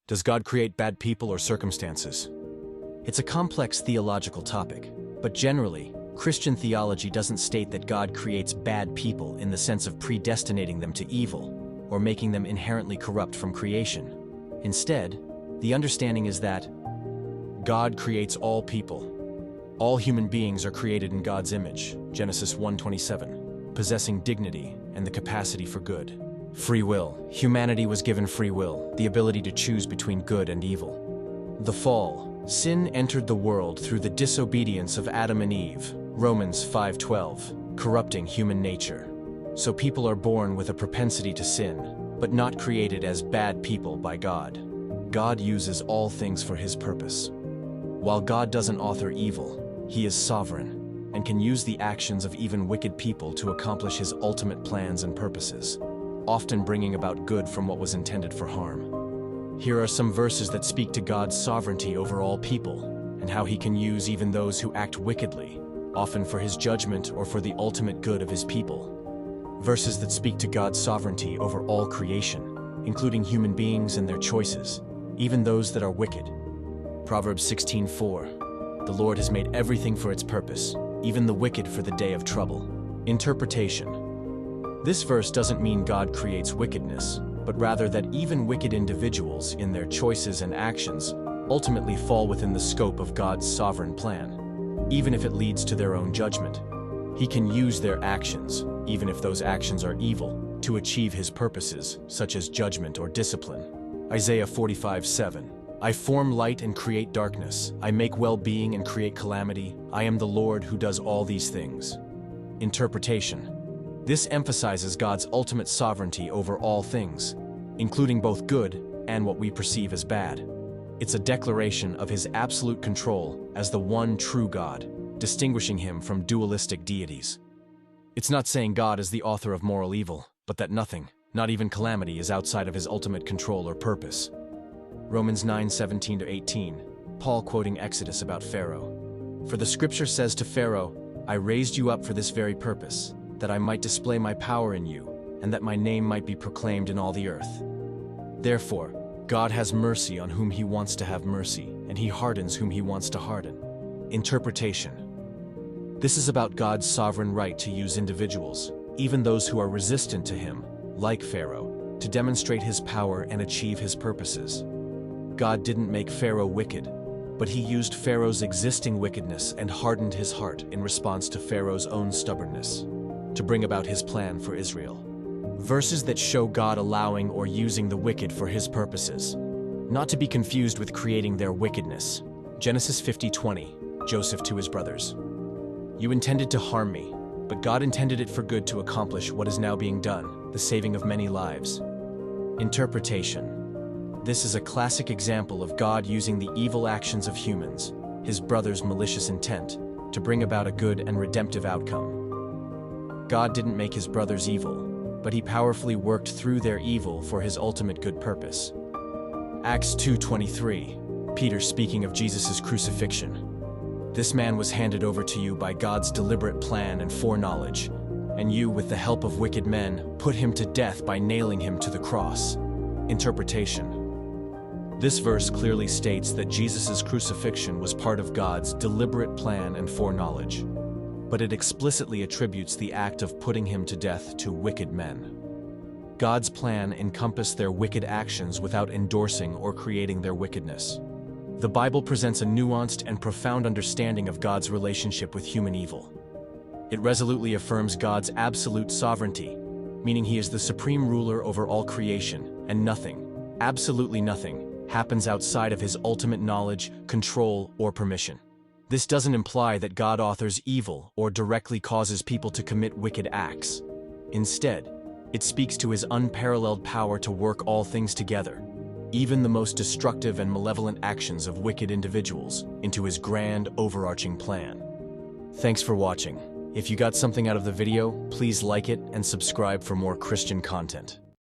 Does God create bad people or circumstances? It's a complex theological topic, but generally, Christian theology doesn't state that God creates bad people in the sense of predestinating them to evil or making them inherently corrupt from creation. Instead, the understanding is that God creates all people. All human beings are created in God's image, Genesis 1:27, possessing dignity and the capacity for good. Free will. Humanity was given free will, the ability to choose between good and evil. The fall. Sin entered the world through the disobedience of Adam and Eve, Romans 5:12, corrupting human nature. So people are born with a propensity to sin, but not created as bad people by God. God uses all things for His purpose. While God doesn't author evil, He is sovereign and can use the actions of even wicked people to accomplish His ultimate plans and purposes, often bringing about good from what was intended for harm. Here are some verses that speak to God's sovereignty over all people and how He can use even those who act wickedly, often for His judgment or for the ultimate good of His people. Verses that speak to God's sovereignty over all creation, including human beings and their choices, even those that are wicked. Proverbs 16:4. The Lord has made everything for its purpose, even the wicked for the day of trouble. Interpretation. This verse doesn't mean God creates wickedness, but rather that even wicked individuals in their choices and actions ultimately fall within the scope of God's sovereign plan, even if it leads to their own judgment. He can use their actions, even if those actions are evil, to achieve His purposes, such as judgment or discipline. Isaiah 45:7. I form light and create darkness. I make well-being and create calamity. I am the Lord who does all these things. Interpretation. This emphasizes God's ultimate sovereignty over all things, including both good and what we perceive as bad. It's a declaration of His absolute control as the one true God, distinguishing Him from dualistic deities. It's not saying God is the author of moral evil, but that nothing, not even calamity, is outside of His ultimate control or purpose. Romans 9:17-18, Paul quoting Exodus about Pharaoh. For the scripture says to Pharaoh, I raised you up for this very purpose, that I might display my power in you, and that my name might be proclaimed in all the earth. Therefore, God has mercy on whom He wants to have mercy, and He hardens whom He wants to harden. Interpretation. This is about God's sovereign right to use individuals, even those who are resistant to Him, like Pharaoh, to demonstrate His power and achieve His purposes. God didn't make Pharaoh wicked, but He used Pharaoh's existing wickedness and hardened his heart in response to Pharaoh's own stubbornness, to bring about His plan for Israel. Verses that show God allowing or using the wicked for His purposes, not to be confused with creating their wickedness. Genesis 50:20, Joseph to his brothers. You intended to harm me, but God intended it for good to accomplish what is now being done, the saving of many lives. Interpretation. This is a classic example of God using the evil actions of humans, His brothers' malicious intent, to bring about a good and redemptive outcome. God didn't make His brothers evil, but He powerfully worked through their evil for His ultimate good purpose. Acts 2:23, Peter speaking of Jesus' crucifixion. This man was handed over to you by God's deliberate plan and foreknowledge, and you, with the help of wicked men, put Him to death by nailing Him to the cross. Interpretation. This verse clearly states that Jesus' crucifixion was part of God's deliberate plan and foreknowledge, but it explicitly attributes the act of putting Him to death to wicked men. God's plan encompassed their wicked actions without endorsing or creating their wickedness. The Bible presents a nuanced and profound understanding of God's relationship with human evil. It resolutely affirms God's absolute sovereignty, meaning He is the supreme ruler over all creation, and nothing, absolutely nothing, happens outside of His ultimate knowledge, control, or permission. This doesn't imply that God authors evil or directly causes people to commit wicked acts. Instead, it speaks to His unparalleled power to work all things together, even the most destructive and malevolent actions of wicked individuals, into His grand, overarching plan. Thanks for watching. If you got something out of the video, please like it and subscribe for more Christian content.